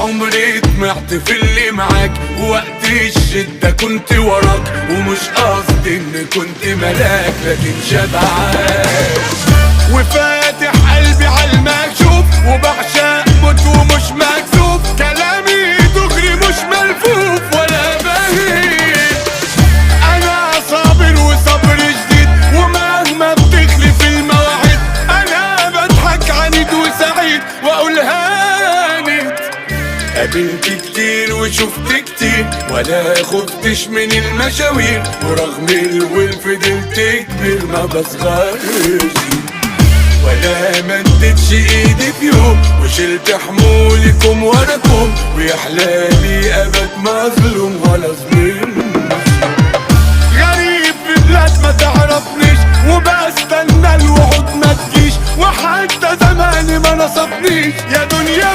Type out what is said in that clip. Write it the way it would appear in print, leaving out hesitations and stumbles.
عمري طمعت في اللي معاك، ووقت الشدة كنت وراك، ومش قصدي ان كنت ملاك لكن شبعان. وفاتح قلبي عالمكشوف وبعشق موت ومش مكسوف، كلامي دغري مش ملفوف ولا بهيج. انا صابر وصبر جديد، ومهما بتخلف المواعيد انا بضحك عنيد وسعيد واقول هانت. قابلت كتير وشفت كتير ولا خفتش من المشاوير، ورغم الول فضلت كبير ما بصغرش، ولا مدتش ايدي في يوم وشلت حمولكم وراكم، ويا حلالي ابد مظلوم ولا ظلم. غريب في بلاد ما تعرفنيش وبستنى الوعود ما تجيش، وحتى زماني ما نصفنيش يا دنيا.